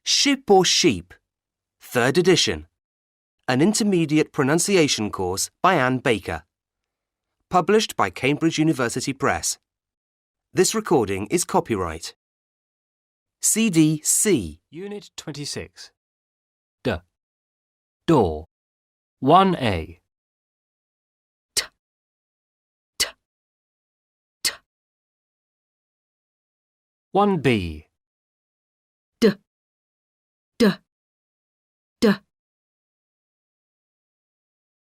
Ship or Sheep, 3rd edition. An intermediate pronunciation course by Anne Baker. Published by Cambridge University Press. This recording is copyright. CD03. Unit 26. Door. 1A. T, t, t. 1B. D, d, d.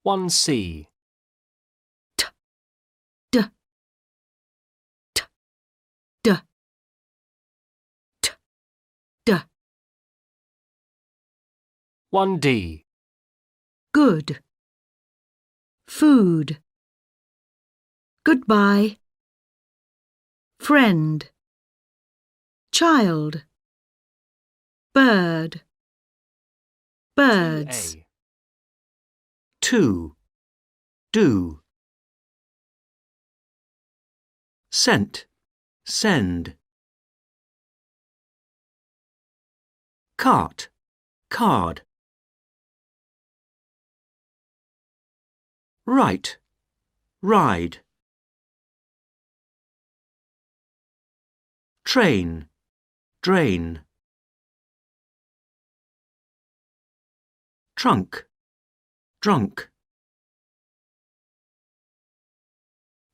1C. T, d, t, d, t, d. 1D. Good. Food. Goodbye. Friend. Child. Bird. Birds. 2A. 2. Do. Sent. Send. Cart. Card. Write. Ride. Train. Drain. Trunk. Drunk.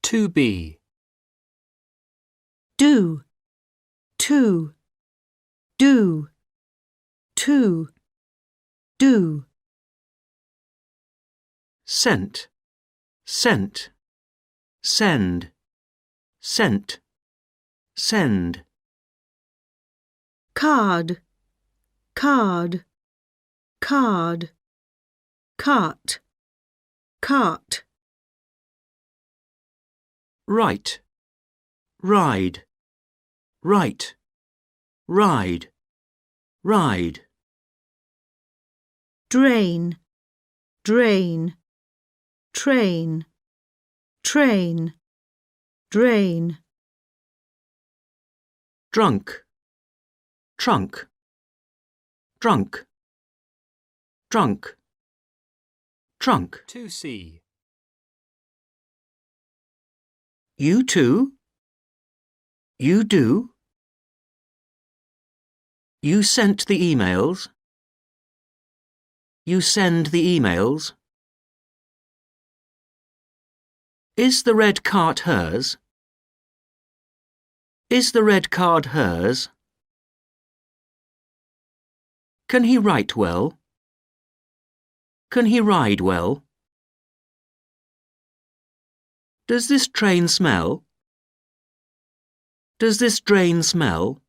2B. Do. To. Do. To. Do. Sent. Sent. Send. Sent. Send. Card. Card. Card. Cart. Cart. Write. Ride. Write. Ride. Ride. Drain. Drain. Train. Train. Drain. Drunk. Trunk. Drunk. Drunk. Trunk. 2C. You too? You do? You sent the emails? You send the emails? Is the red cart hers? Is the red card hers? Can he write well? Can he ride well? Does this train smell? Does this drain smell?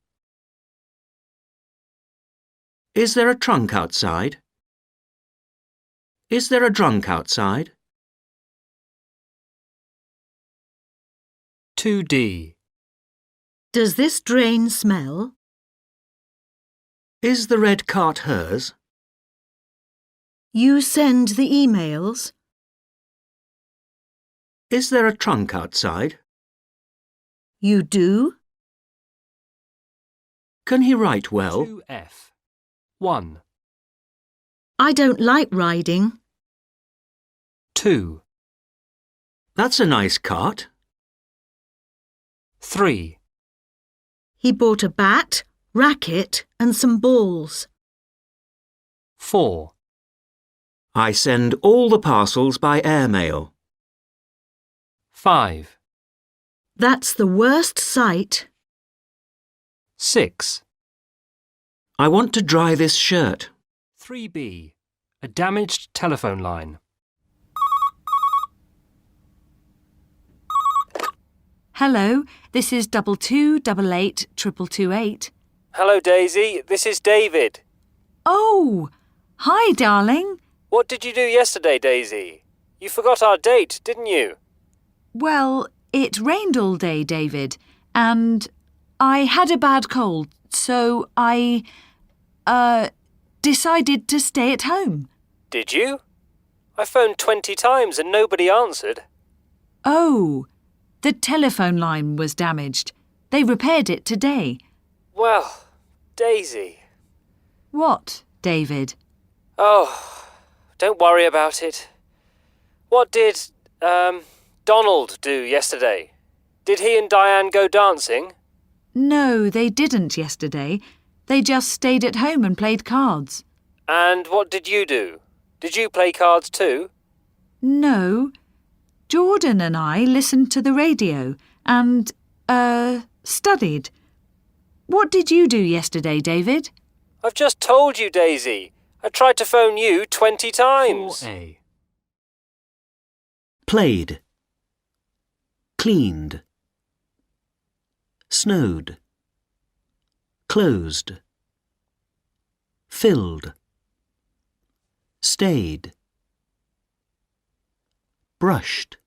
Is there a trunk outside? Is there a drunk outside? 2D. Does this drain smell? Is the red cart hers? You send the emails? Is there a trunk outside? You do? Can he write well? 2F. 1. I don't like riding. 2. That's a nice cart. 3. He bought a bat, racket and some balls. 4. I send all the parcels by airmail. 5. That's the worst sight. 6. I want to dry this shirt. 3B. A damaged telephone line. Hello, this is 22888828. Hello, Daisy. This is David. Oh, hi, darling. What did you do yesterday, Daisy? You forgot our date, didn't you? Well, it rained all day, David, and I had a bad cold, so I, decided to stay at home. Did you? I phoned 20 times and nobody answered. Oh, the telephone line was damaged. They repaired it today. Well, Daisy. What, David? Oh, don't worry about it. What did, Donald do yesterday? Did he and Diane go dancing? No, they didn't yesterday. They just stayed at home and played cards. And what did you do? Did you play cards too? No. Jordan and I listened to the radio and, studied. What did you do yesterday, David? I've just told you, Daisy. I tried to phone you 20 times. 4A. Played. Cleaned. Snowed. Closed. Filled. Stayed. Brushed.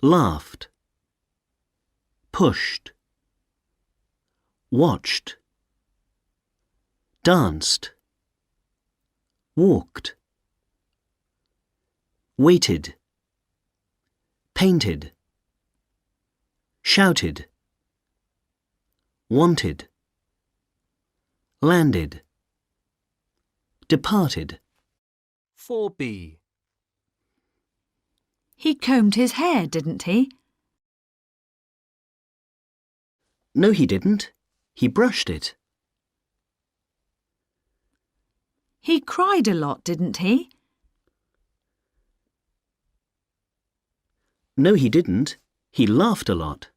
Laughed. Pushed. Watched. Danced. Walked. Waited. Painted. Shouted. Wanted. Landed. Departed. 4B. He combed his hair, didn't he? No, he didn't. He brushed it. He cried a lot, didn't he? No, he didn't. He laughed a lot.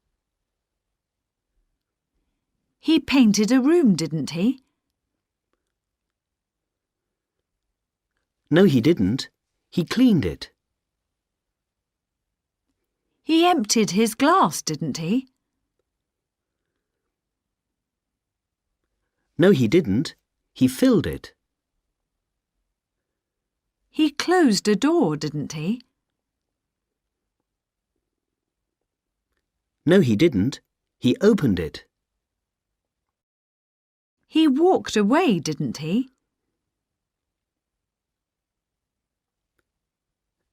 He painted a room, didn't he? No, he didn't. He cleaned it. He emptied his glass, didn't he? No, he didn't. He filled it. He closed a door, didn't he? No, he didn't. He opened it. He walked away, didn't he?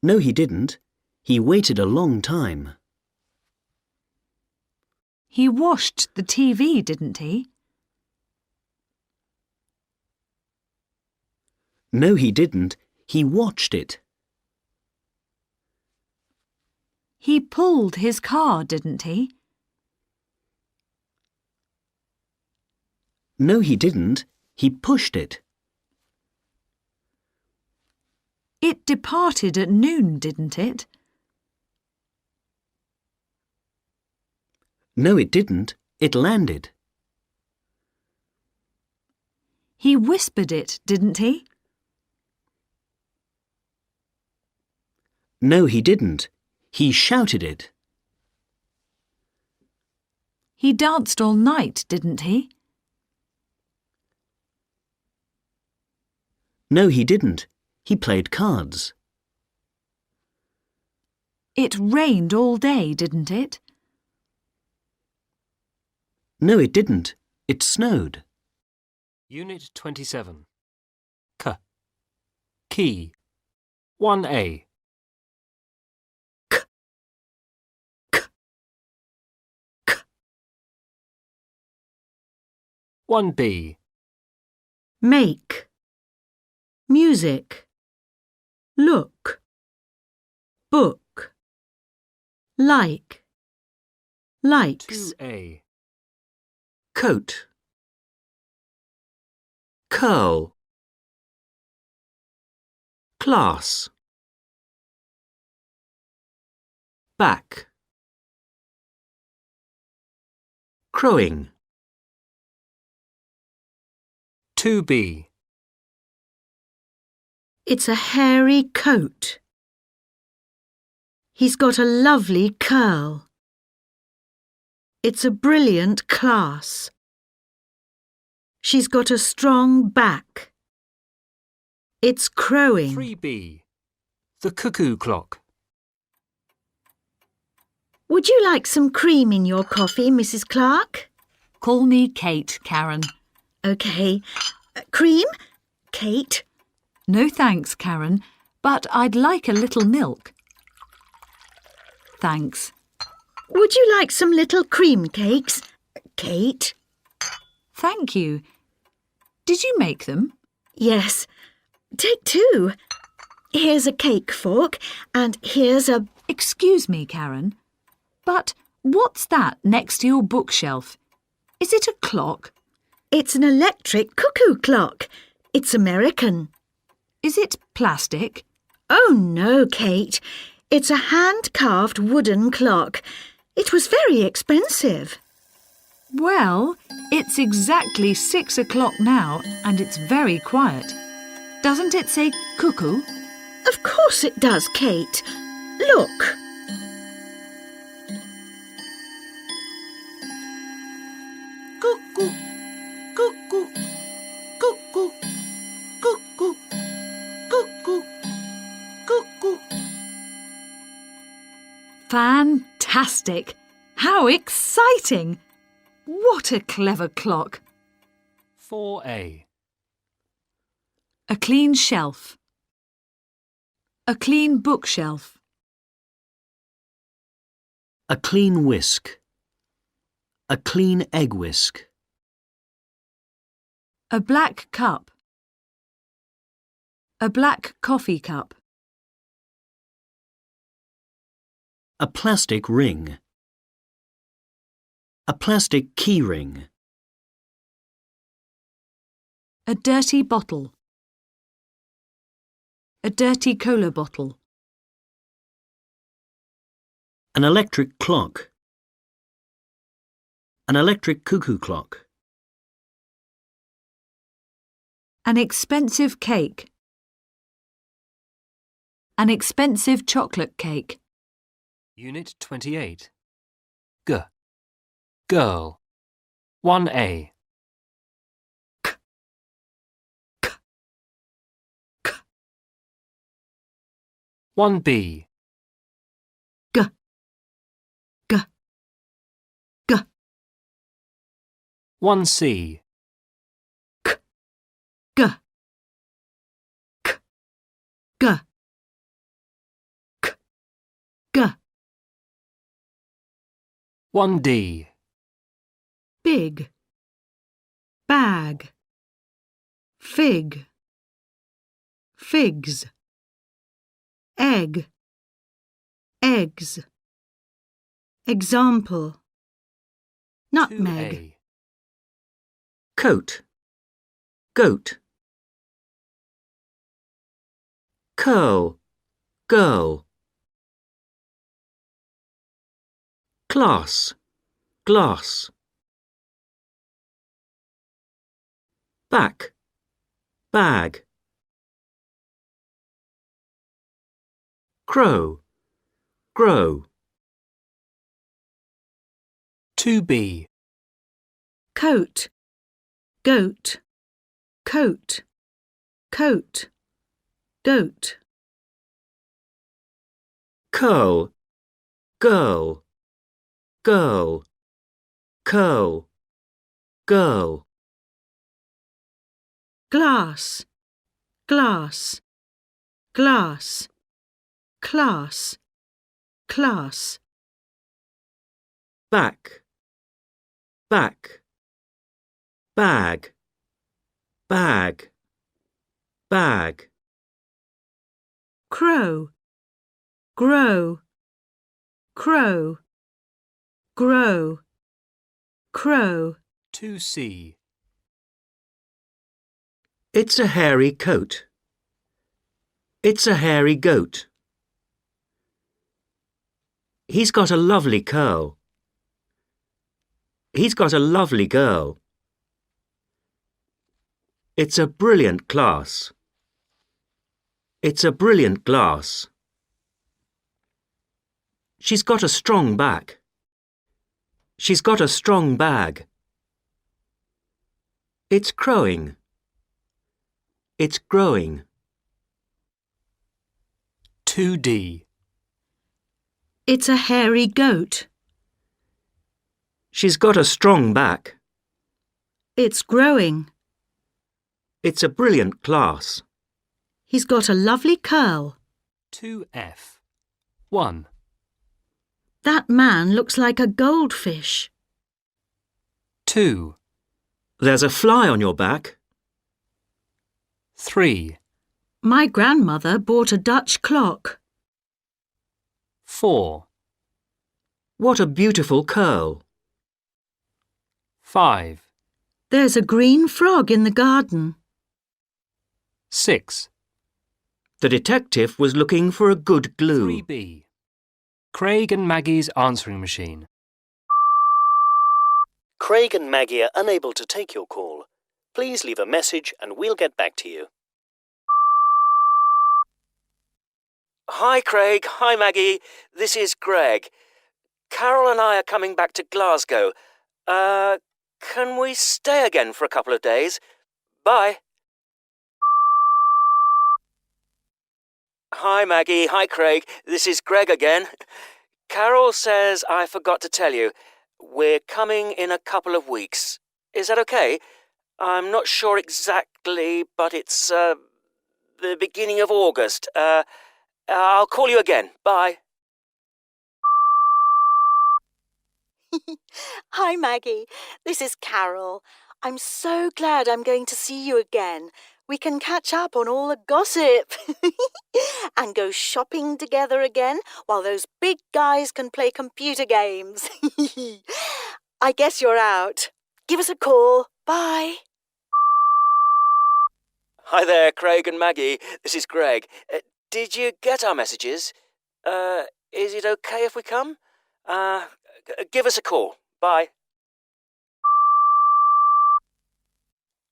No, he didn't. He waited a long time. He washed the TV, didn't he? No, he didn't. He watched it. He pulled his car, didn't he? No, he didn't. He pushed it. It departed at noon, didn't it? No, it didn't. It landed. He whispered it, didn't he? No, he didn't. He shouted it. He danced all night, didn't he? No, he didn't. He played cards. It rained all day, didn't it? No, it didn't. It snowed. Unit 27. Key. 1A. 1B. Make. Music. Look. Book. Like. Likes. 2A. Coat. Curl. Class. Back. Crowing. 2B. It's a hairy coat. He's got a lovely curl. It's a brilliant class. She's got a strong back. It's crowing. 3B. The cuckoo clock. Would you like some cream in your coffee, Mrs. Clark? Call me Kate, Karen. OK. Cream? Kate? No thanks, Karen, but I'd like a little milk. Thanks. Would you like some little cream cakes? Kate? Thank you. Did you make them? Yes. Take two. Here's a cake fork and here's a... Excuse me, Karen, but what's that next to your bookshelf? Is it a clock? It's an electric cuckoo clock. It's American. Is it plastic? Oh no, Kate. It's a hand-carved wooden clock. It was very expensive. Well, it's exactly 6 o'clock now and it's very quiet. Doesn't it say cuckoo? Of course it does, Kate. Look. Cuckoo, cuckoo, cuckoo, cuckoo, cuckoo, cuckoo. Fantastic! How exciting! What a clever clock! 4A. A clean shelf. A clean bookshelf. A clean whisk. A clean egg whisk. A black cup. A black coffee cup. A plastic ring. A plastic key ring. A dirty bottle. A dirty cola bottle. An electric clock. An electric cuckoo clock. An expensive cake. An expensive chocolate cake. Unit 28. G. Girl. 1A. 1B. G. G. G. 1C. G. G. G. K. G. 1D. Big. Bag. Fig. Figs. Egg. Eggs. Example. Nutmeg. 2A. Coat. Goat. Curl. Girl. Class. Glass. Back. Bag. Crow. Grow. 2B. Coat. Goat. Coat. Coat. Goat. Curl. Girl. Girl. Curl. Girl. Glass. Glass. Glass. Class. Class. Back. Back. Bag. Bag. Bag. Crow. Grow. Crow. Grow. Crow. 2C. It's a hairy coat. It's a hairy goat. He's got a lovely curl. He's got a lovely girl. It's a brilliant class. It's a brilliant glass. She's got a strong back. She's got a strong bag. It's crowing. It's growing. 2D. It's a hairy goat. She's got a strong back. It's growing. It's a brilliant class. He's got a lovely curl. 2F. 1. That man looks like a goldfish. 2. There's a fly on your back. 3, My grandmother bought a Dutch clock. 4, What a beautiful curl. 5, There's a green frog in the garden. 6, The detective was looking for a good glue. 3B. Craig and Maggie's answering machine. Craig and Maggie are unable to take your call. Please leave a message and we'll get back to you. Hi, Craig. Hi, Maggie. This is Greg. Carol and I are coming back to Glasgow. Can we stay again for a couple of days? Bye. Hi, Maggie. Hi, Craig. This is Greg again. Carol says I forgot to tell you. We're coming in a couple of weeks. Is that okay? I'm not sure exactly, but it's, the beginning of August. I'll call you again. Bye. Hi, Maggie. This is Carol. I'm so glad I'm going to see you again. We can catch up on all the gossip and go shopping together again while those big guys can play computer games. I guess you're out. Give us a call. Bye. Hi there, Craig and Maggie. This is Greg. Did you get our messages? Is it okay if we come? Give us a call. Bye.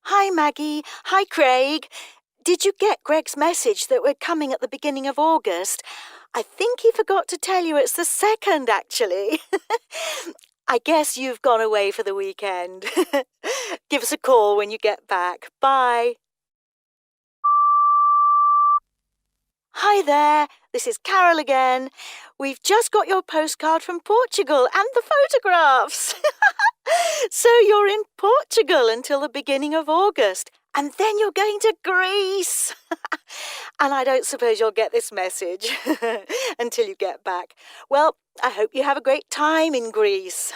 Hi, Maggie. Hi, Craig. Did you get Greg's message that we're coming at the beginning of August? I think he forgot to tell you it's the 2nd, actually. I guess you've gone away for the weekend. Give us a call when you get back. Bye. Hi there, this is Carol again. We've just got your postcard from Portugal and the photographs. So you're in Portugal until the beginning of August, and then you're going to Greece. And I don't suppose you'll get this message until you get back. Well, I hope you have a great time in Greece.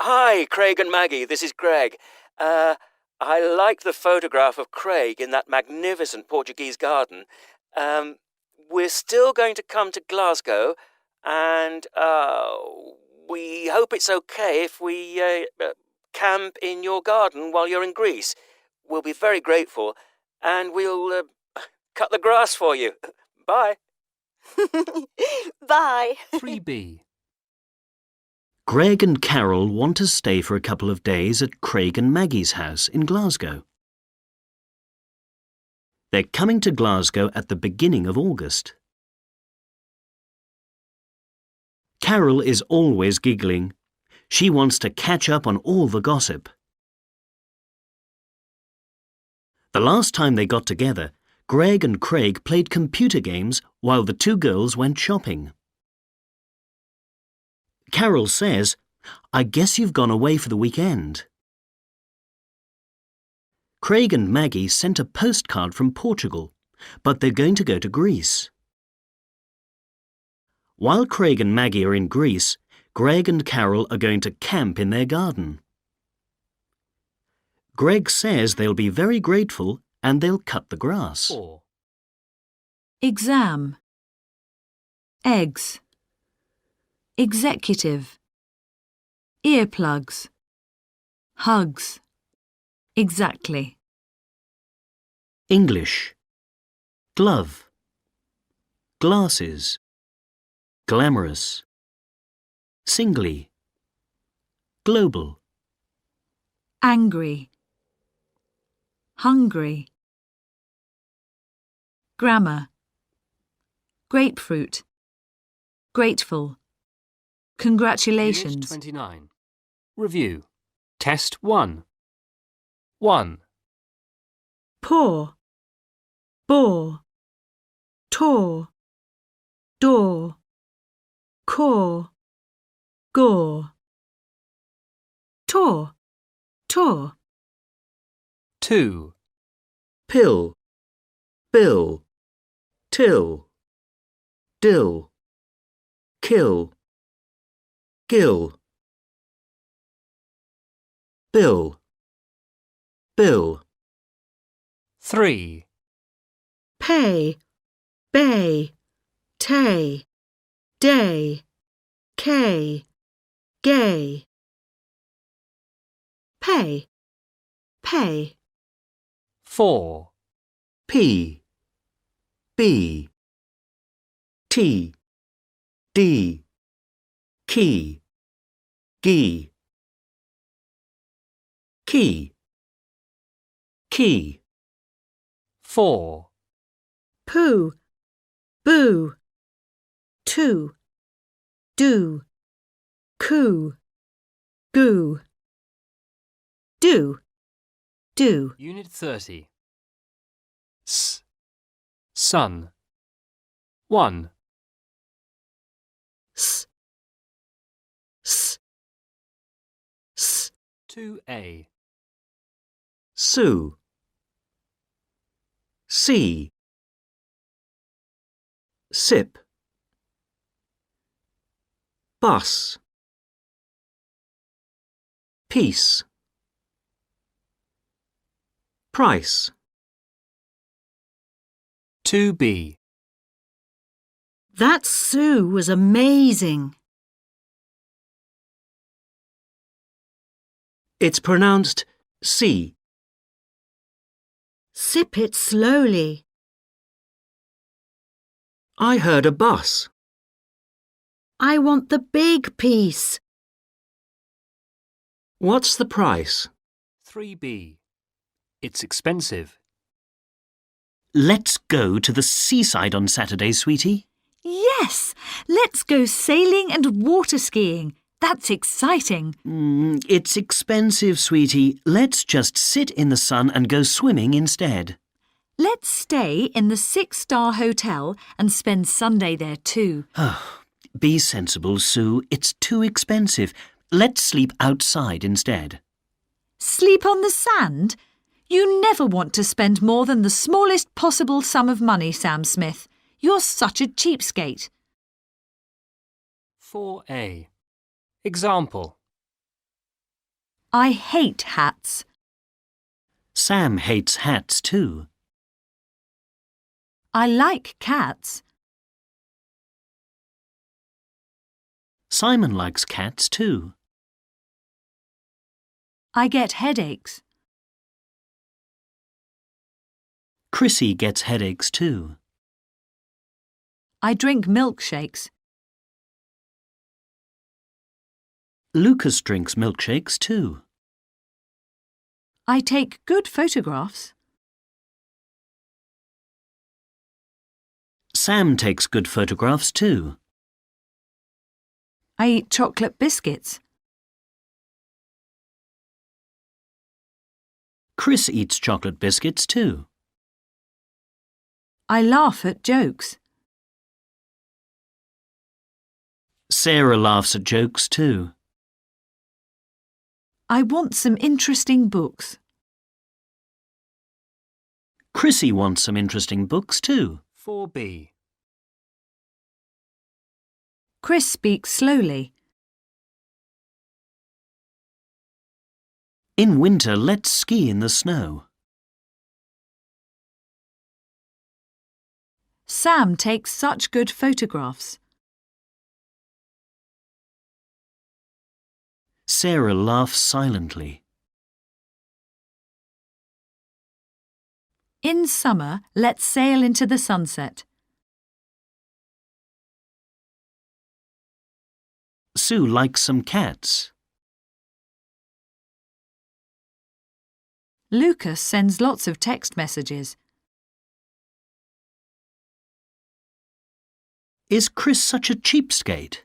Hi, Craig and Maggie. This is Greg. I like the photograph of Craig in that magnificent Portuguese garden. We're still going to come to Glasgow, and we hope it's okay if we camp in your garden while you're in Greece. We'll be very grateful, and we'll cut the grass for you. Bye. Bye. 3B. Greg and Carol want to stay for a couple of days at Craig and Maggie's house in Glasgow. They're coming to Glasgow at the beginning of August. Carol is always giggling. She wants to catch up on all the gossip. The last time they got together, Greg and Craig played computer games while the two girls went shopping. Carol says, "I guess you've gone away for the weekend." Craig and Maggie sent a postcard from Portugal, but they're going to go to Greece. While Craig and Maggie are in Greece, Greg and Carol are going to camp in their garden. Greg says they'll be very grateful and they'll cut the grass. 4, Exam. Eggs. Executive. Earplugs. Hugs. Exactly. English. Glove. Glasses. Glamorous. Singly. Global. Angry. Hungry. Grammar. Grapefruit. Grateful. Congratulations. Unit 29. Review. Test 1. 1, Pour. Bore. Tore. Door. Core. Gore. Tore. Tore. 2, Pill. Bill. Till. Dill. Kill. Gill. Bill. bill. 3. pay, bay, tay, day, kay, gay. Pay, pay. 4. P, B, T, D, key, gee, key, key. 4. Poo, boo, two, do, coo, goo, do, do. Unit 30. S. Sun. 1. S, s, s. 2A. Sue, see, sip, bus, piece, price. 2B. That Sue was amazing. It's pronounced C. Sip it slowly. I heard a bus. I want the big piece. What's the price? 3B. It's expensive. Let's go to the seaside on Saturday, sweetie. Yes, let's go sailing and water skiing. That's exciting. It's expensive, sweetie. Let's just sit in the sun and go swimming instead. Let's stay in the 6-star hotel and spend Sunday there too. Be sensible, Sue. It's too expensive. Let's sleep outside instead. Sleep on the sand? You never want to spend more than the smallest possible sum of money, Sam Smith. You're such a cheapskate. 4A. Example. I hate hats. Sam hates hats too. I like cats. Simon likes cats too. I get headaches. Chrissy gets headaches too. I drink milkshakes. Lucas drinks milkshakes too. I take good photographs. Sam takes good photographs too. I eat chocolate biscuits. Chris eats chocolate biscuits too. I laugh at jokes. Sarah laughs at jokes too. I want some interesting books. Chrissy wants some interesting books too. 4B. Chris speaks slowly. In winter, let's ski in the snow. Sam takes such good photographs. Sarah laughs silently. In summer, let's sail into the sunset. Sue likes some cats. Lucas sends lots of text messages. Is Chris such a cheapskate?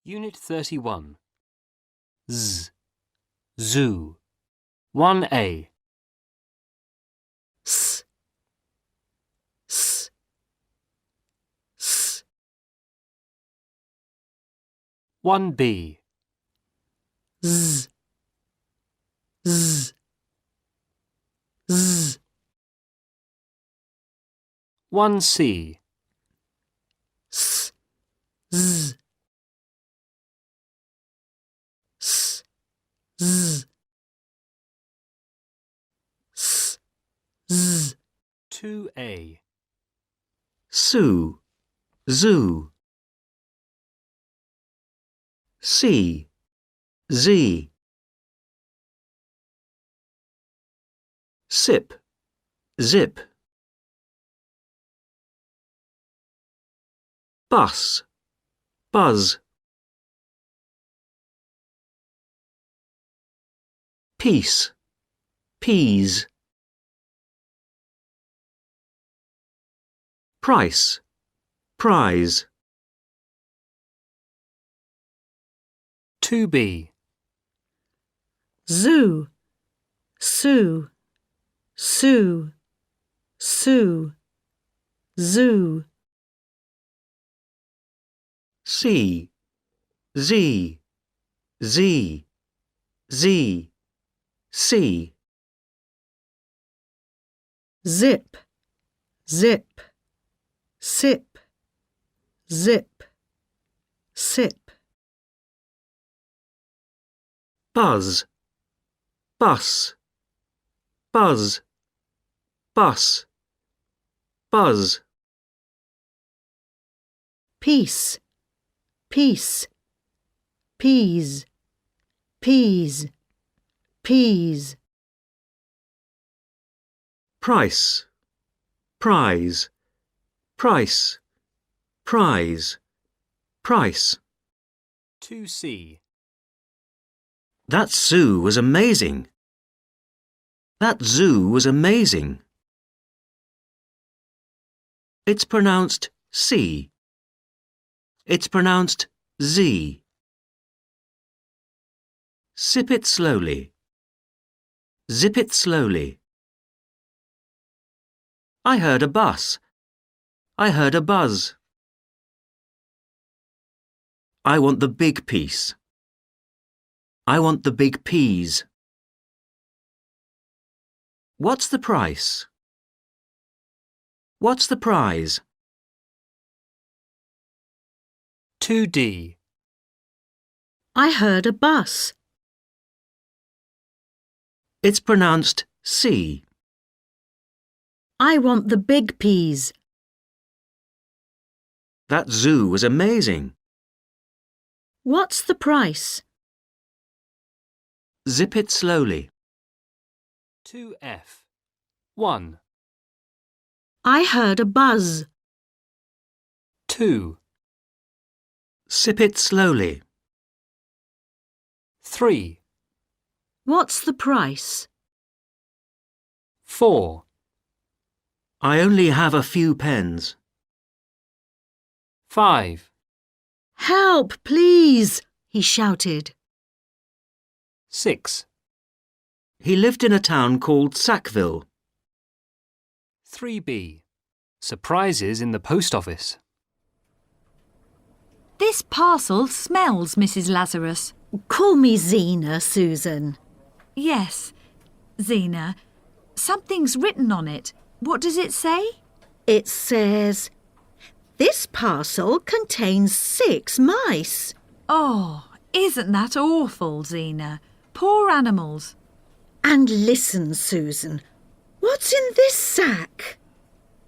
Unit 31. Z. Zoo. 1A. S, s, s. 1B. Z, z, z. 1C. S, z, s, z. 2A. Sue, zoo. C, Z. Sip, zip. Bus, buzz. Peace, peas. Price, prize. 2B. Zoo, Sue, Sue, Sue, zoo. C, Z, Z, Z, C. Zip, zip, sip, zip, sip. Buzz, bus, buzz, bus, buzz. Peace, peace, peas, peas, peas. Price, prize, price, prize, price. 2C. That zoo was amazing. That zoo was amazing. It's pronounced C. It's pronounced Z. Sip it slowly. Zip it slowly. I heard a bus. I heard a buzz. I want the big piece. I want the big peas. What's the price? What's the prize? 2D. I heard a bus. It's pronounced C. I want the big peas. That zoo was amazing. What's the price? Zip it slowly. 2F. 1. I heard a buzz. 2. Sip it slowly. 3. What's the price? 4. I only have a few pens. 5. Help, please, he shouted. 6. He lived in a town called Sackville. 3B. Surprises in the post office. This parcel smells, Mrs. Lazarus. Call me Zena, Susan. Yes, Zena. Something's written on it. What does it say? It says, "This parcel contains 6 mice." Oh, isn't that awful, Zena? Poor animals. And listen, Susan, what's in this sack?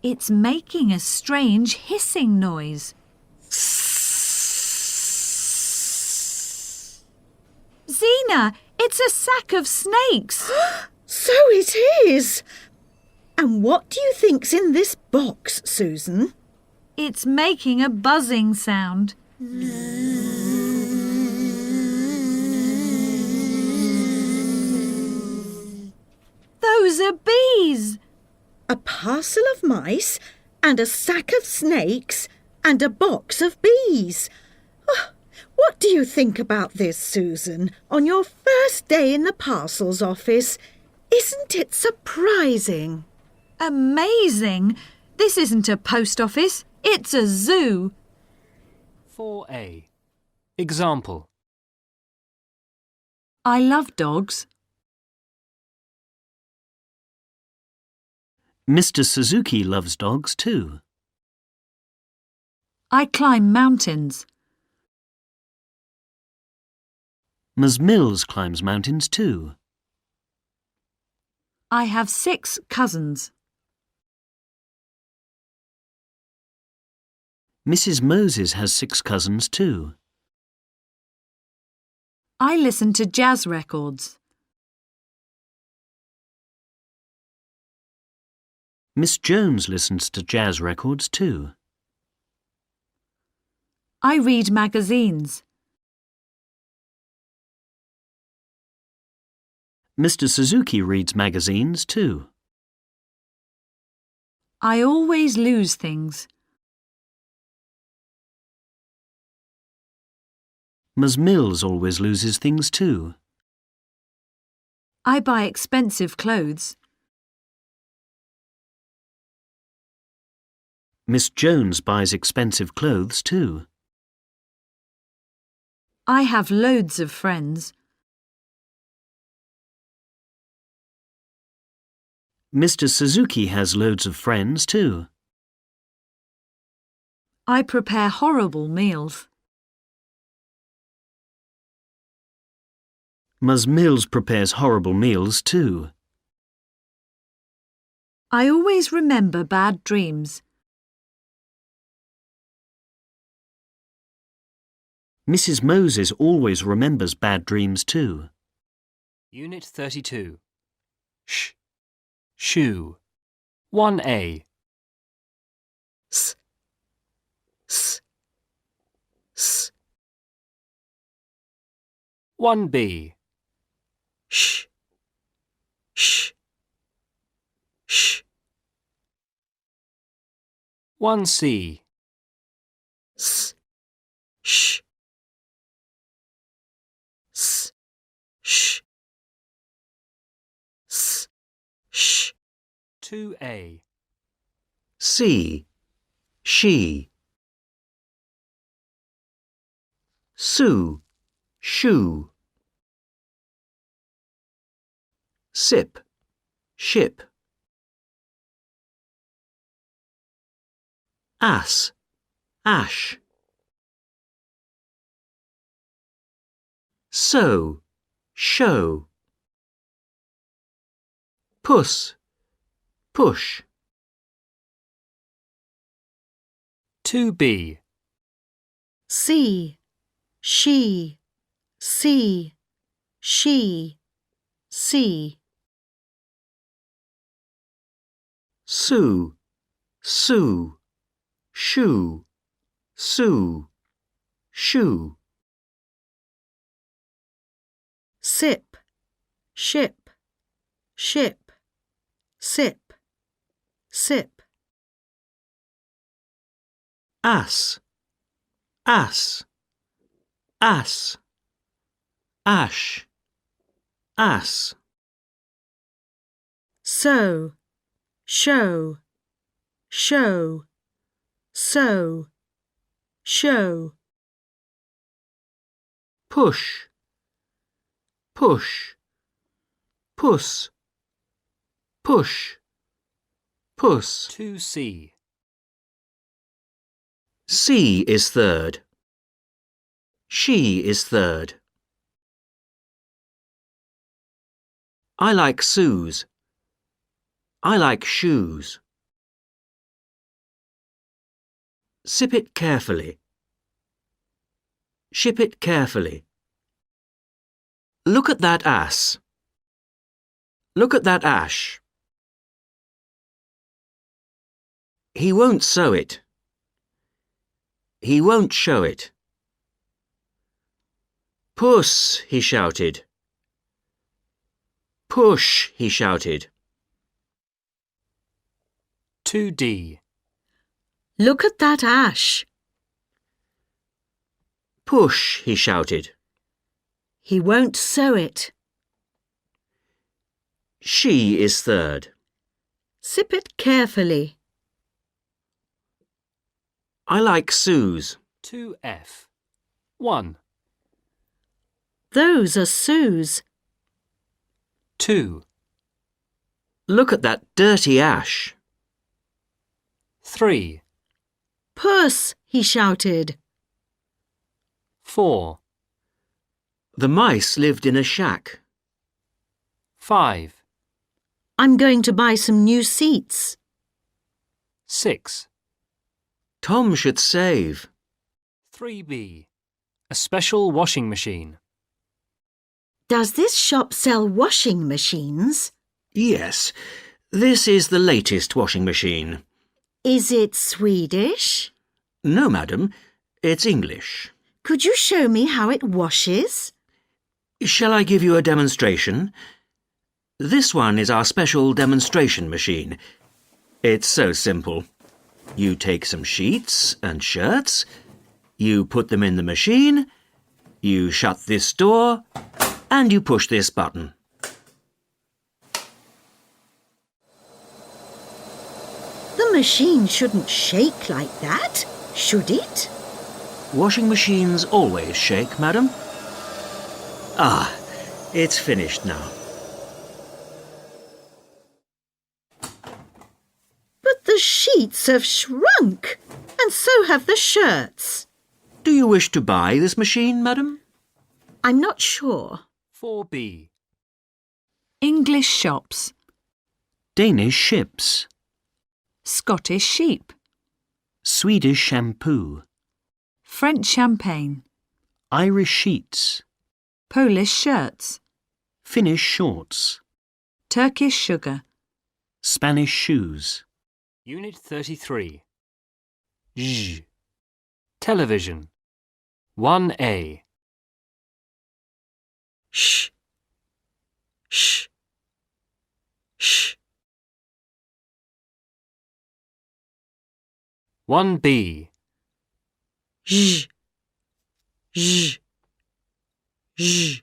It's making a strange hissing noise. Zena, it's a sack of snakes. So it is. And what do you think's in this box, Susan? It's making a buzzing sound. Those are bees. A parcel of mice and a sack of snakes and a box of bees. Oh, what do you think about this, Susan, on your first day in the parcels office? Isn't it surprising? Amazing. This isn't a post office. It's a zoo. 4A. Example. I love dogs. Mr. Suzuki loves dogs too. I climb mountains. Ms. Mills climbs mountains too. I have 6 cousins. Mrs. Moses has 6 cousins too. I listen to jazz records. Miss Jones listens to jazz records too. I read magazines. Mr. Suzuki reads magazines too. I always lose things. Ms. Mills always loses things too. I buy expensive clothes. Miss Jones buys expensive clothes too. I have loads of friends. Mr. Suzuki has loads of friends too. I prepare horrible meals. Ms. Mills prepares horrible meals too. I always remember bad dreams. Mrs. Moses always remembers bad dreams too. Unit 32. Sh. Shoe. 1A. S. S. S. 1B. Sh. Sh. Sh. 1C. S. Sh. S. Sh. S. Sh. 2A. See, she. Sue, shoe. Sip, ship. Ass, ash. Sew, show. Puss, push. 2B. See, she, see, she, see. Sue, sue, shoe, sue, shoe. Sip, ship, ship, sip, sip. Ass, ass, ass, ash, ass. Sew, show, show, sew, show. Push, push, puss, push, puss. 2C. C is third. She is third. I like Sue's. I like shoes. Sip it carefully. Ship it carefully. Look at that ass. Look at that ash. He won't sew it. He won't show it. Puss, he shouted. Push, he shouted. 2D. Look at that ash. Push, he shouted. He won't sew it. She is third. Sip it carefully. I like Sue's. 2F. 1. Those are Sue's. 2. Look at that dirty ash. 3. Puss, he shouted. 4. The mice lived in a shack. 5. I'm going to buy some new seats. 6. Tom should save. 3B. A special washing machine. Does this shop sell washing machines? Yes, this is the latest washing machine. Is it Swedish? No, madam, it's English. Could you show me how it washes? Shall I give you a demonstration? This one is our special demonstration machine. It's so simple. You take some sheets and shirts, you put them in the machine, you shut this door, and you push this button. The machine shouldn't shake like that, should it? Washing machines always shake, madam. Ah, it's finished now. But the sheets have shrunk, and so have the shirts. Do you wish to buy this machine, madam? I'm not sure. 4B. English shops. Danish ships. Scottish sheep. Swedish shampoo. French champagne. Irish sheets. Polish shirts. Finnish shorts. Turkish sugar. Spanish shoes. Unit 33. Zh. Television. 1A. Shh. Shh. Shh. 1B. Zh. Zh. Zh.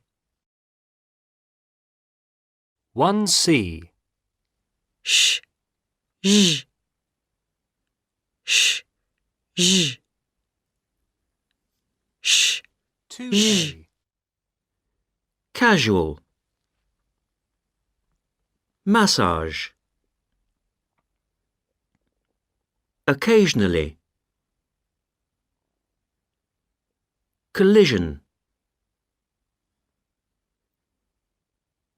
1C. Shh. Zh. Shh. Zh. Shh. 2A. Casual. Massage. Occasionally. Collision.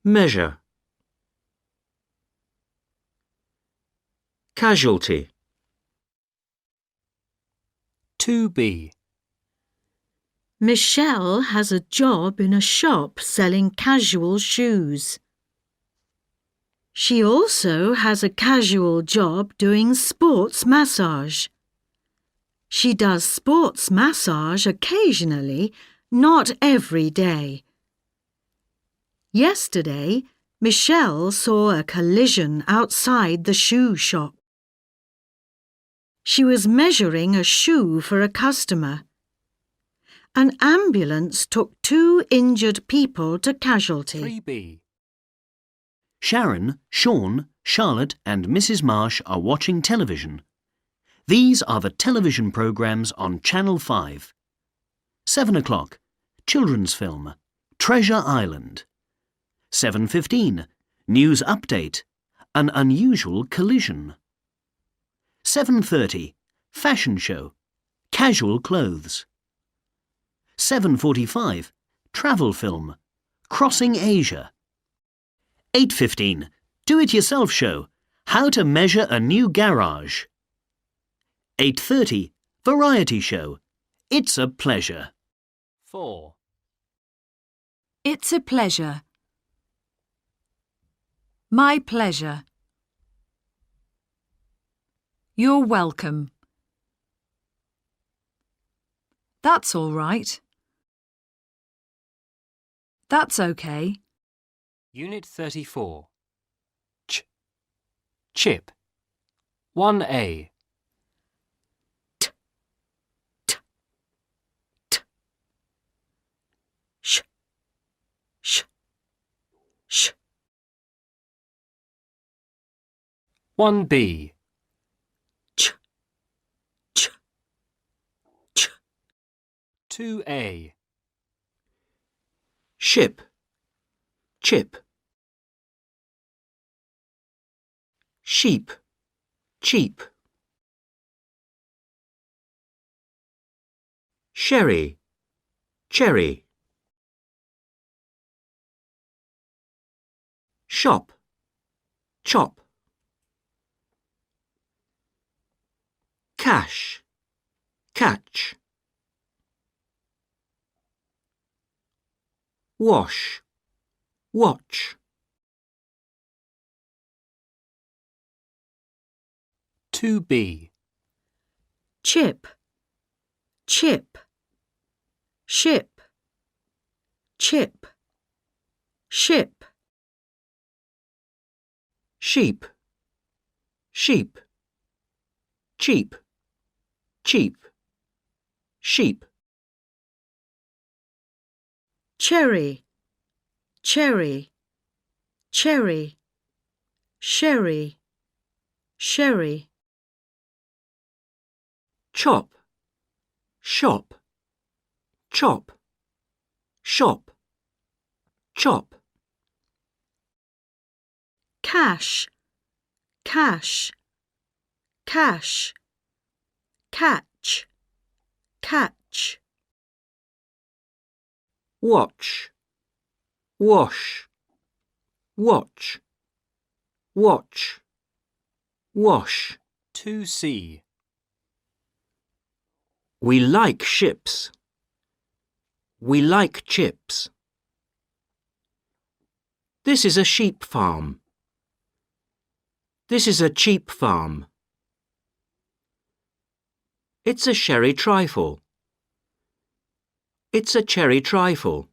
Measure. Casualty. 2B. Michelle has a job in a shop selling casual shoes. She also has a casual job doing sports massage. She does sports massage occasionally, not every day. Yesterday, Michelle saw a collision outside the shoe shop. She was measuring a shoe for a customer. An ambulance took 2 injured people to casualty. 3B. Sharon, Sean, Charlotte and Mrs. Marsh are watching television. These are the television programmes on Channel 5. 7 o'clock, children's film, Treasure Island. 7:15, news update, an unusual collision. 7:30, fashion show, casual clothes. 7:45, travel film, Crossing Asia. 8:15, do-it-yourself show, how to measure a new garage. 8:30, variety show, It's a Pleasure. 4. It's a pleasure. My pleasure. You're welcome. That's all right. That's okay. Unit 34. Chip. 1A. Sh. Sh. Sh. 1B. Ch. Ch. Ch. 2A. Ship. Chip. Sheep. Cheap. Sherry. Cherry. Shop. Chop. Cash. catch, wash, watch, 2B. chip, chip, ship, chip, ship, sheep, sheep, cheap, cheap, sheep, cherry, cherry, cherry, sherry, sherry, chop, shop, chop, shop, chop, cash, cash, cash, catch, catch, watch, wash, watch, watch, wash. 2C. We like ships. We like chips. This is a sheep farm. This is a cheap farm. It's a sherry trifle. It's a cherry trifle.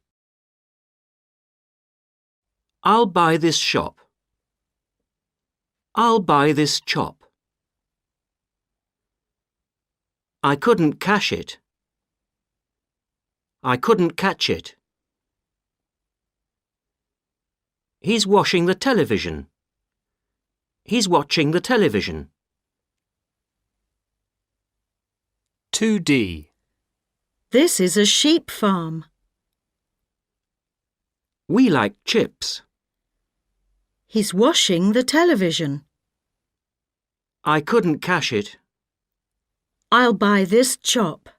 I'll buy this shop. I'll buy this chop. I couldn't cash it. I couldn't catch it. He's washing the television. He's watching the television. 2D. This is a sheep farm. We like chips. He's washing the television. I couldn't cash it. I'll buy this chop.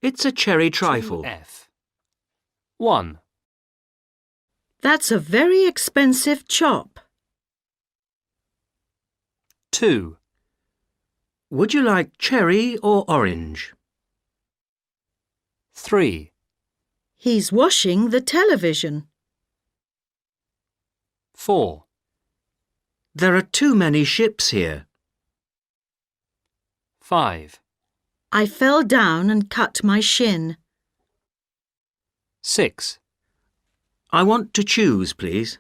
It's a cherry trifle. 2F. 1. That's a very expensive chop. 2. Would you like cherry or orange? 3. He's washing the television. 4. There are too many ships here. 5. I fell down and cut my shin. 6. I want to choose, please.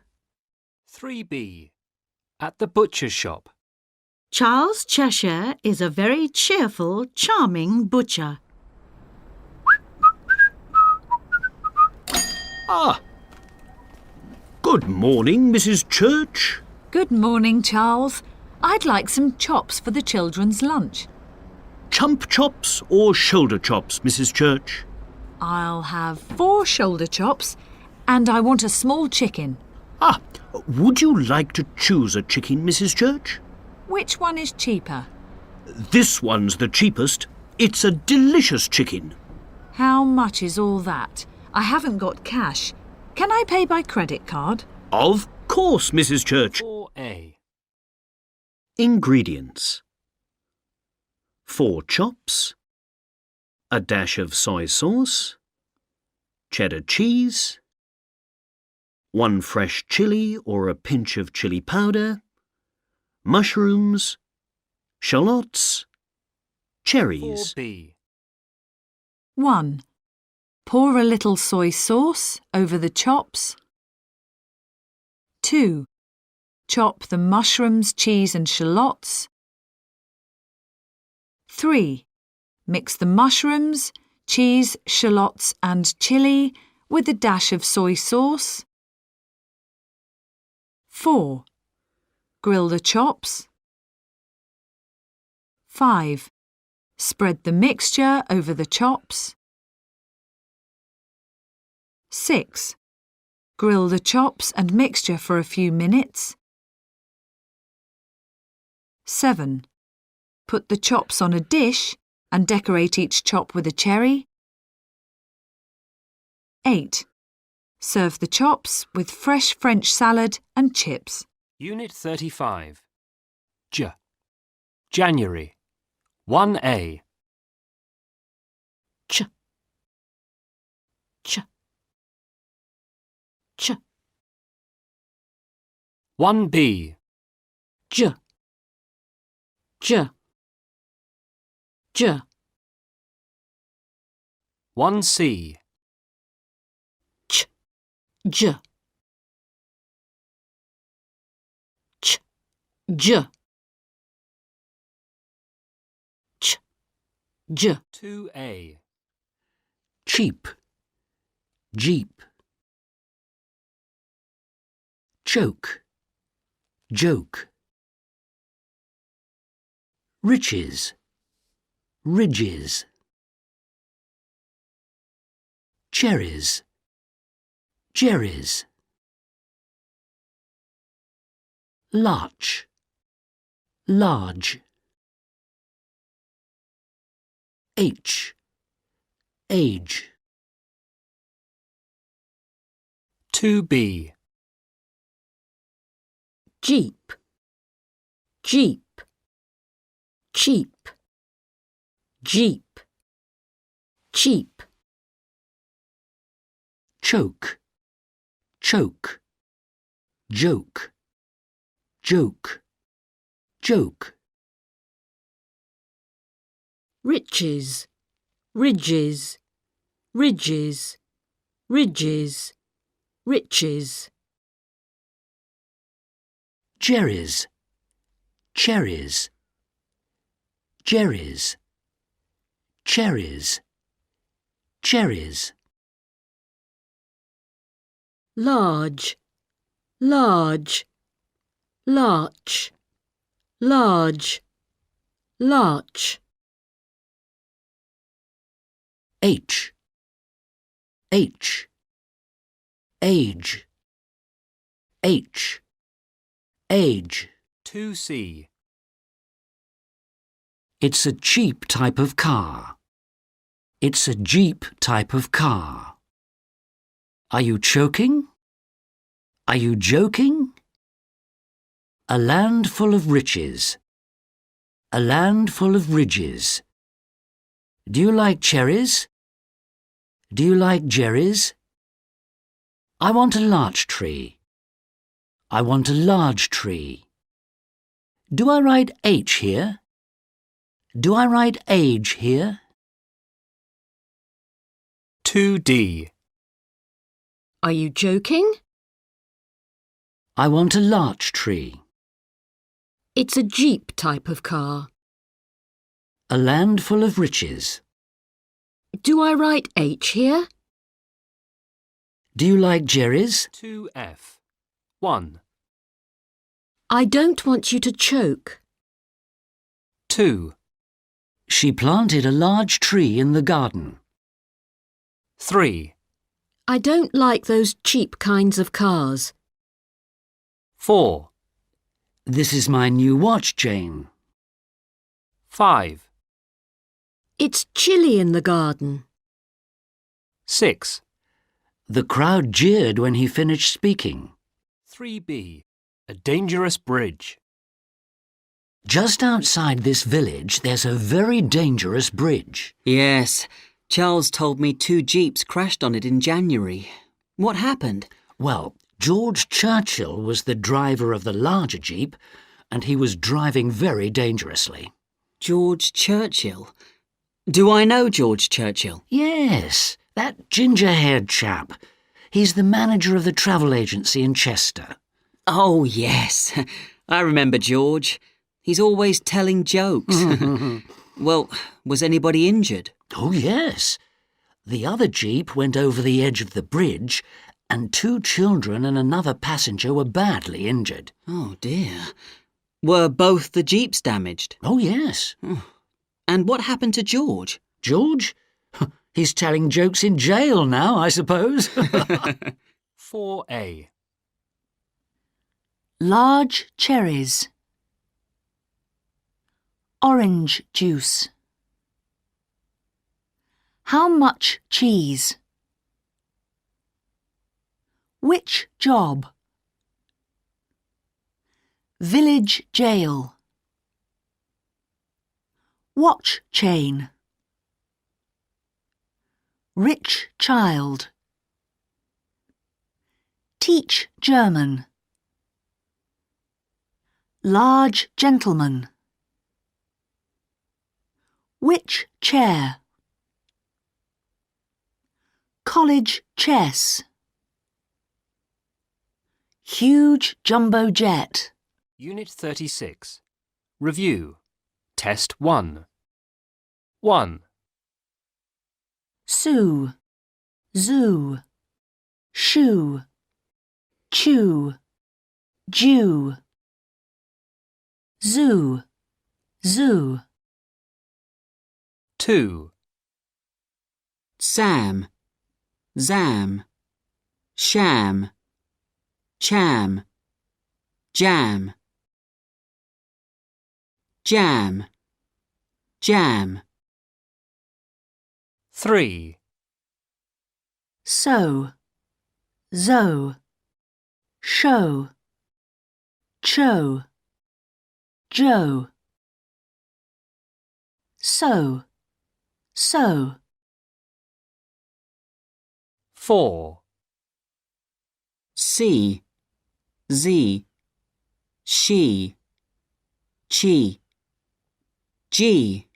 3B. At the butcher's shop. Charles Cheshire is a very cheerful, charming butcher. Ah! Good morning, Mrs. Church. Good morning, Charles. I'd like some chops for the children's lunch. Chump chops or shoulder chops, Mrs. Church? I'll have 4 shoulder chops and I want a small chicken. Ah, would you like to choose a chicken, Mrs. Church? Which one is cheaper? This one's the cheapest. It's a delicious chicken. How much is all that? I haven't got cash. Can I pay by credit card? Of course, Mrs. Church. 4A. Ingredients: 4 chops, a dash of soy sauce, cheddar cheese, 1 fresh chilli or a pinch of chili powder, mushrooms, shallots, cherries. 4B. 1. Pour a little soy sauce over the chops. 2. Chop the mushrooms, cheese and shallots. 3. Mix the mushrooms, cheese, shallots and chilli with a dash of soy sauce. 4. Grill the chops. 5. Spread the mixture over the chops. 6. Grill the chops and mixture for a few minutes. 7. Put the chops on a dish and decorate each chop with a cherry. 8. Serve the chops with fresh French salad and chips. Unit 35. January. 1A. ch, ch, 1B, j, j, j, 1C, ch, j, ch, j, ch, j, 2A, cheap, jeep. Choke, joke. Riches, ridges. Cherries, jerrys. Larch, large. H, age. 2B, jeep, jeep, cheap, jeep, cheap, Choke, choke. Joke, joke, joke. riches, ridges, ridges, ridges, riches, Jerrys, cherries. Jerrys, cherries, cherries. large, large, larch, large, larch, H, age, age. Age. 2C, It's a cheap type of car. It's a Jeep type of car. Are you choking? Are you joking? A land full of riches. A land full of ridges. Do you like cherries? Do you like jerrys? I want a larch tree. I want a large tree. Do I write H here? Do I write age here? 2D, Are you joking? I want a larch tree. It's a Jeep type of car. A land full of riches. Do I write H here? Do you like jerrys? 2F, 1, I don't want you to choke. 2, She planted a large tree in the garden. 3, I don't like those cheap kinds of cars. 4, This is my new watch, Jane. 5, It's chilly in the garden. 6, The crowd jeered when he finished speaking. 3B, a dangerous bridge. Just outside this village, there's a very dangerous bridge. Yes, Charles told me 2 jeeps crashed on it in January. What happened? Well, George Churchill was the driver of the larger jeep, and he was driving very dangerously. George Churchill. Do I know George Churchill? Yes, that ginger-haired chap. He's the manager of the travel agency in Chester. Oh, yes. I remember George. He's always telling jokes. Well, was anybody injured? Oh, yes. The other jeep went over the edge of the bridge, and 2 children and another passenger were badly injured. Oh, dear. Were both the jeeps damaged? Oh, yes. And what happened to George? George? He's telling jokes in jail now, I suppose. 4A, Large cherries. Orange juice. How much cheese? Which job? Village jail. Watch chain. Rich child. Teach German. Large gentleman. Which chair? College chess. Huge jumbo jet. Unit 36. Review. Test 1. 1, Sue. Zoo. Shoe. Chew. Jew. Zoo. Zoo. 2, Sam, Zam, Sham, Cham, Jam, Jam, Jam. 3, So. Zo. Show. Cho. Joe. So. So. 4, C, Z, she, chi, G,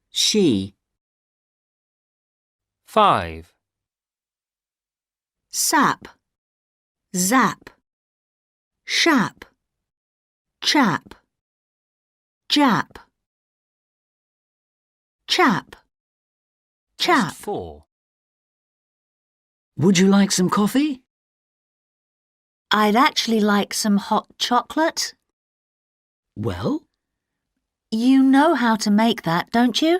she, 5, Sap. Zap. Shap. Chap. Jap. Chap. Chap. Test 4. Would you like some coffee? I'd actually like some hot chocolate. Well, You know how to make that, don't you?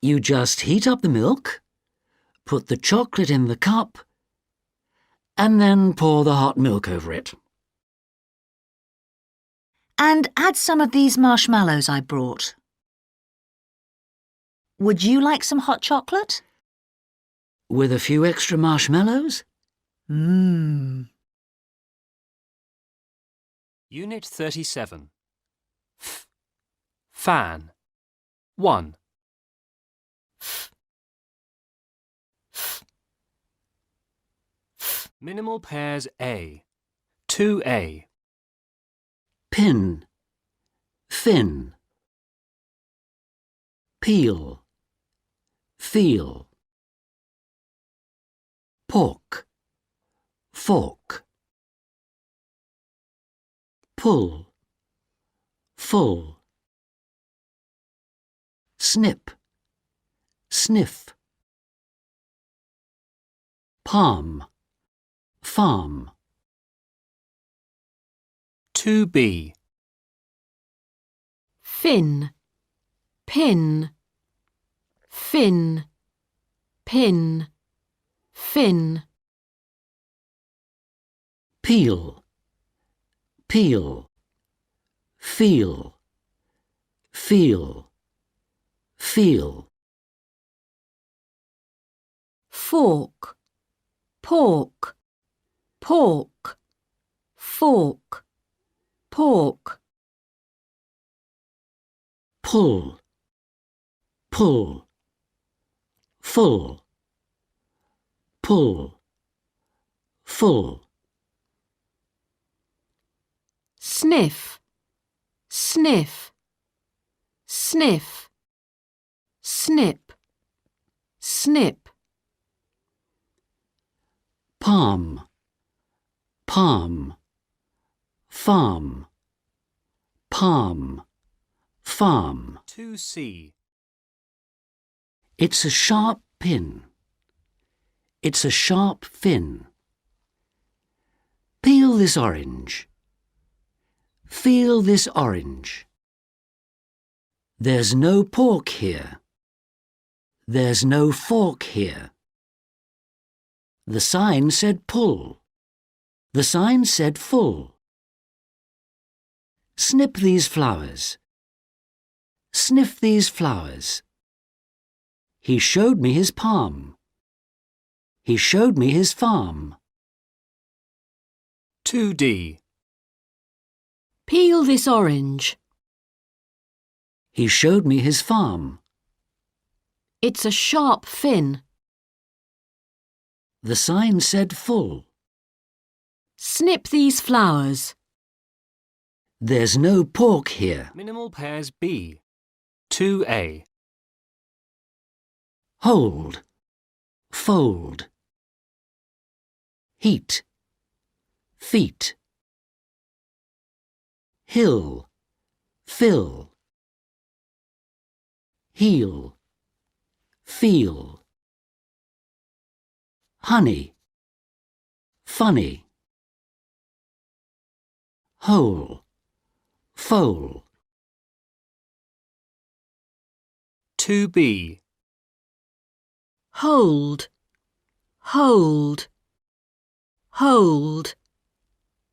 you just heat up the milk, put the chocolate in the cup, and then pour the hot milk over it. And add some of these marshmallows I brought. Would you like some hot chocolate? With a few extra marshmallows? Mmm. Unit 37. Fan. 1, Minimal pairs A. 2A. Pin, fin, peel, feel, pork, fork, pull, full, snip, sniff, palm, farm, 2B. Fin, pin, fin, pin, fin. peel, peel, feel, feel, feel, Fork, pork, pork, fork, pork. pull, pull, full, pull, full, Sniff, sniff, sniff, snip, snip. palm, palm, farm, palm, farm. 2C. It's a sharp pin. It's a sharp fin. Peel this orange. Feel this orange. There's no pork here. There's no fork here. The sign said pull. The sign said full. Snip these flowers. Sniff these flowers. He showed me his palm. He showed me his farm. 2D. Peel this orange. He showed me his farm. It's a sharp fin. The sign said full. Snip these flowers. There's no pork here. Minimal pairs B. 2A. Hold. Fold. Heat. Feet. Hill. Fill. Heel. Feel. Honey. Funny. Hole. Foal. 2B. Hold. Hold. Hold.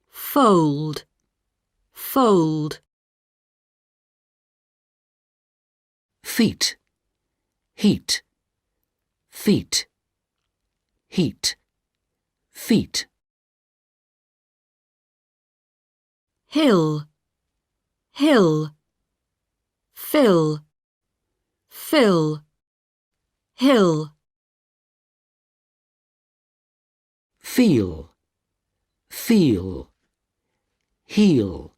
Fold. Fold. Feet. Heat. Feet. Heat. Feet. Hill. Hill. Fill. Fill. Hill. Feel. Feel. Heel.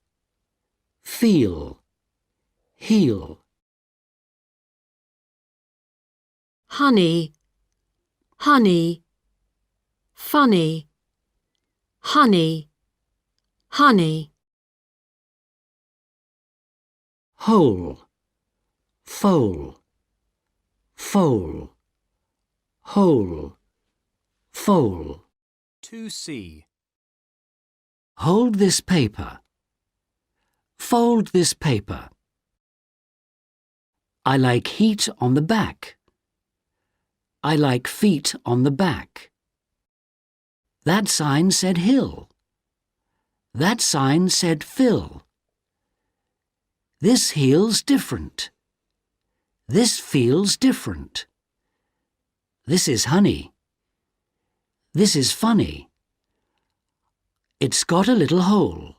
Feel. Heel. Honey. Honey. Funny. Honey. Honey. Hole. Foal. Foal. Hole. Foal. 2C. Hold this paper. Fold this paper. I like heat on the back. I like feet on the back. That sign said hill. That sign said fill. This heel's different. This feels different. This is honey. This is funny. It's got a little hole.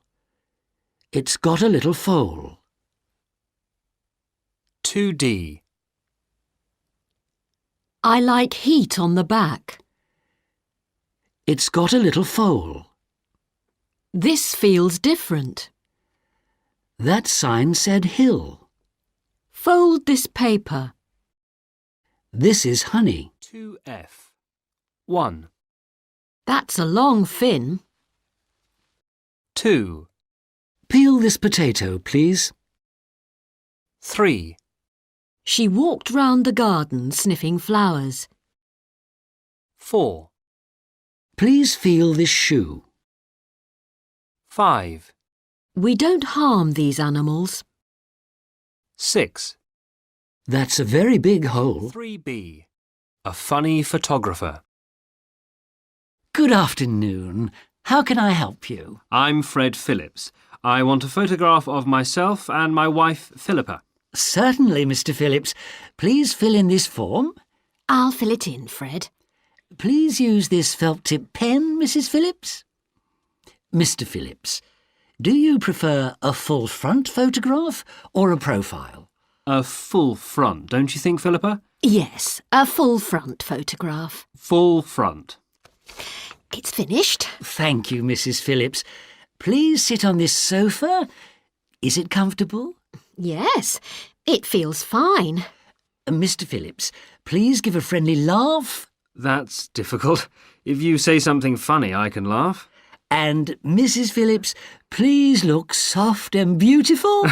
It's got a little foal. 2D. I like heat on the back. It's got a little foal. This feels different. That sign said hill. Fold this paper. This is honey. 2F. 1. That's a long fin. 2. Peel this potato, please. 3. She walked round the garden sniffing flowers. 4. Please feel this shoe. 5. We don't harm these animals. 6. That's a very big hole. 3B. A funny photographer. Good afternoon. How can I help you? I'm Fred Phillips. I want a photograph of myself and my wife, Philippa. Certainly, Mr. Phillips. Please fill in this form. I'll fill it in, Fred. Please use this felt-tip pen, Mrs. Phillips. Mr. Phillips, do you prefer a full front photograph or a profile? A full front, don't you think, Philippa? Yes, a full front photograph. Full front. It's finished. Thank you, Mrs. Phillips. Please sit on this sofa. Is it comfortable? Yes, it feels fine. Mr. Phillips, please give a friendly laugh. That's difficult. If you say something funny, I can laugh. And Mrs. Phillips, please look soft and beautiful.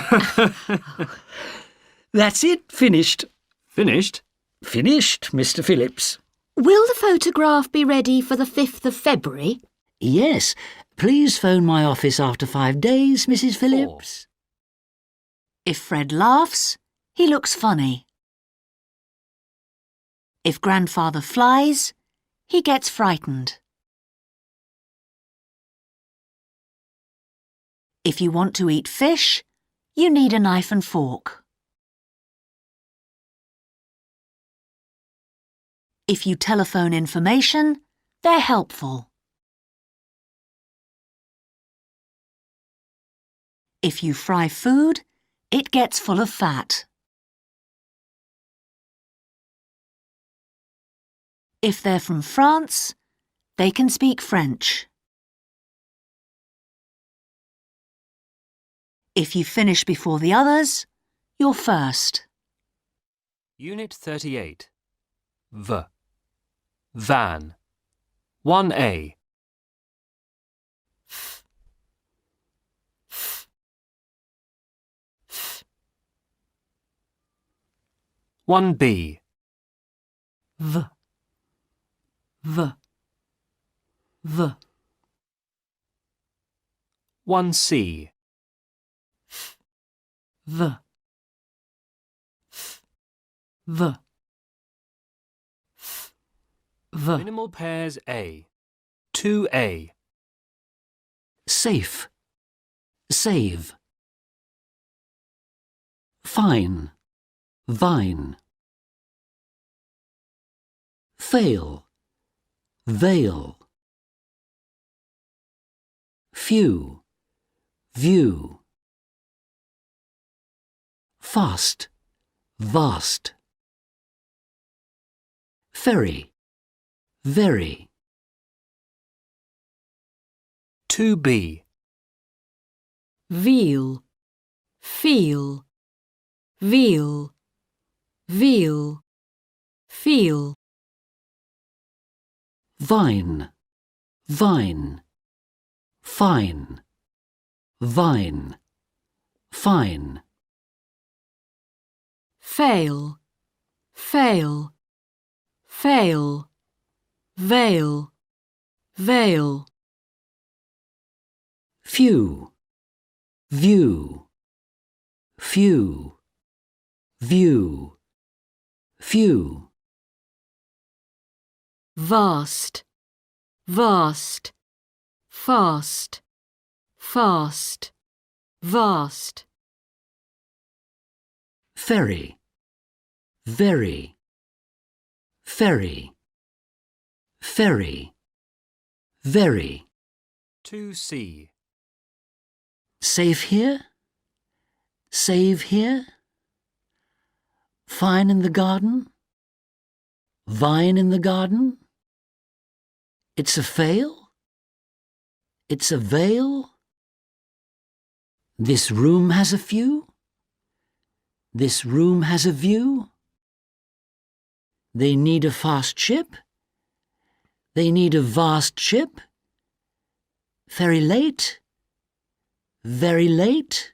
That's it, finished. Finished? Finished, Mr. Phillips. Will the photograph be ready for the 5th of February? Yes. Please phone my office after 5 days, Mrs. Phillips. If Fred laughs, he looks funny. If grandfather flies, he gets frightened. If you want to eat fish, you need a knife and fork. If you telephone information, they're helpful. If you fry food, it gets full of fat. If they're from France, they can speak French. If you finish before the others, you're first. Unit 38. Van. 1A. 1B. V. 1C. V. Minimal pairs A. 2A. Safe. Save. Fine. Vine. Fail. Veil. Few. View. Fast. Vast. Ferry. Very. 2B. Veal, feel, veal, veal, feel. Vine. Vine. Fine. Vine. Fine. Fail, fail, fail, veil, veil. Few. View. Few. View. Few. Vast, vast, fast, fast, vast. Ferry. Very. Ferry. Ferry. Very. 2C. Safe here? Save here? Fine in the garden? Vine in the garden? It's a fail? It's a veil? This room has a few? This room has a view? They need a fast ship? They need a vast ship? Very late? Very late?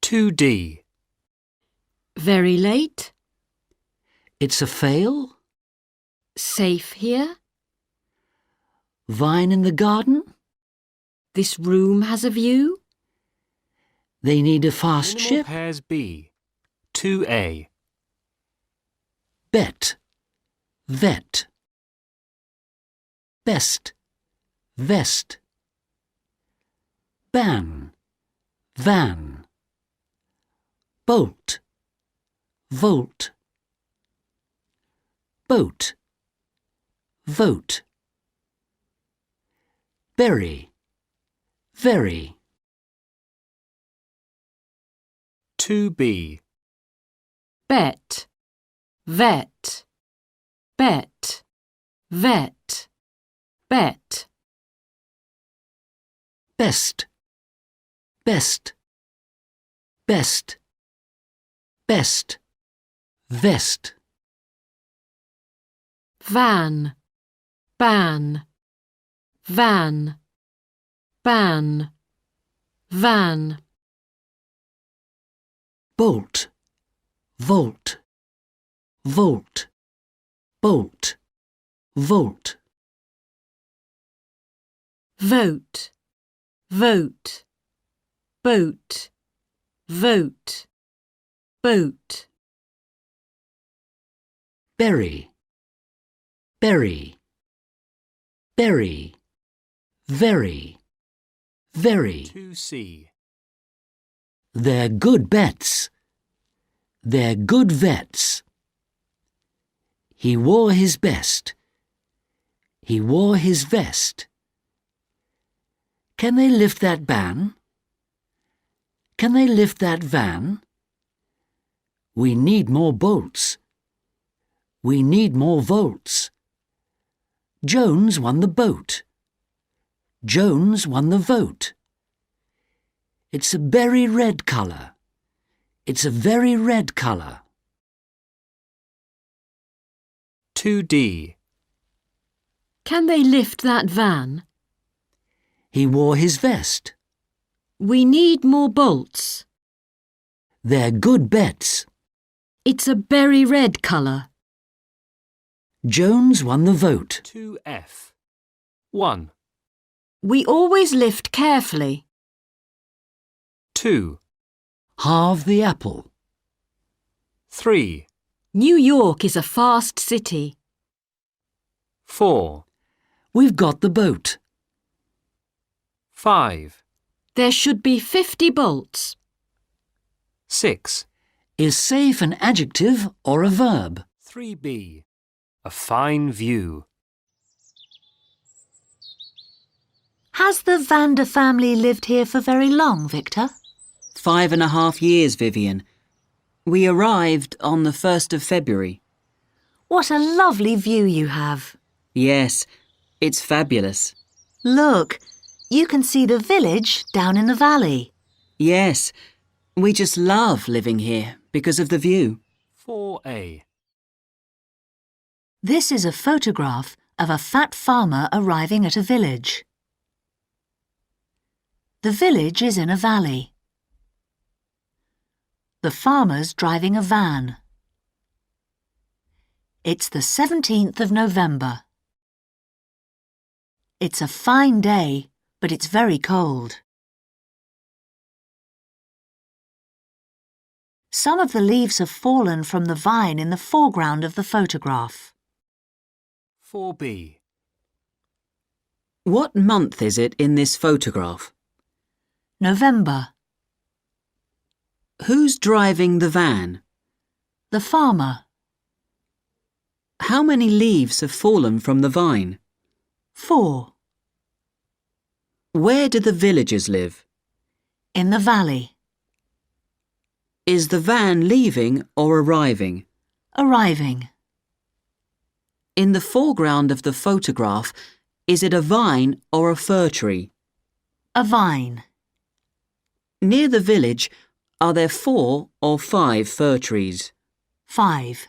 2D. Very late, It's a fail? safe here. Vine in the garden? This room has a view. They need a fast Minimal ship? pairs B. 2A. Bet. Vet. Best. Vest. Ban. Van. Bolt. Volt. Boat. Vote. Berry. Very. 2B. Bet, vet, bet, vet, bet. Best. Best. Best. Best. Vest. Van, ban, van, ban, van. Bolt. Volt. Volt. Bolt. Volt. Vote, vote, boat, vote, boat. Berry. Berry. Berry. Very. Very. 2C. They're good bets. They're good vets. He wore his best. He wore his vest. Can they lift that ban? Can they lift that van? We need more bolts. We need more volts. Jones won the boat. Jones won the vote. It's a berry red colour. It's a very red colour. 2D. Can they lift that van? He wore his vest. We need more bolts. They're good bets. It's a berry red colour. Jones won the vote. 2F. 1. We always lift carefully. 2. Halve the apple. 3. New York is a fast city. 4. We've got the boat. 5. There should be 50 bolts. 6. Is safe an adjective or a verb? 3B. A fine view. Has the Vander family lived here for very long, Victor? 5.5 years, Vivian. We arrived on the 1st of February. What a lovely view you have. Yes, it's fabulous. Look, you can see the village down in the valley. Yes, we just love living here because of the view. 4A. This is a photograph of a fat farmer arriving at a village. The village is in a valley. The farmer's driving a van. It's the 17th of November. It's a fine day, but it's very cold. Some of the leaves have fallen from the vine in the foreground of the photograph. 4B. What month is it in this photograph? November. Who's driving the van? The farmer. How many leaves have fallen from the vine? 4. Where do the villagers live? In the valley. Is the van leaving or arriving? Arriving. In the foreground of the photograph, is it a vine or a fir tree? A vine. Near the village, are there 4 or 5 fir trees? 5.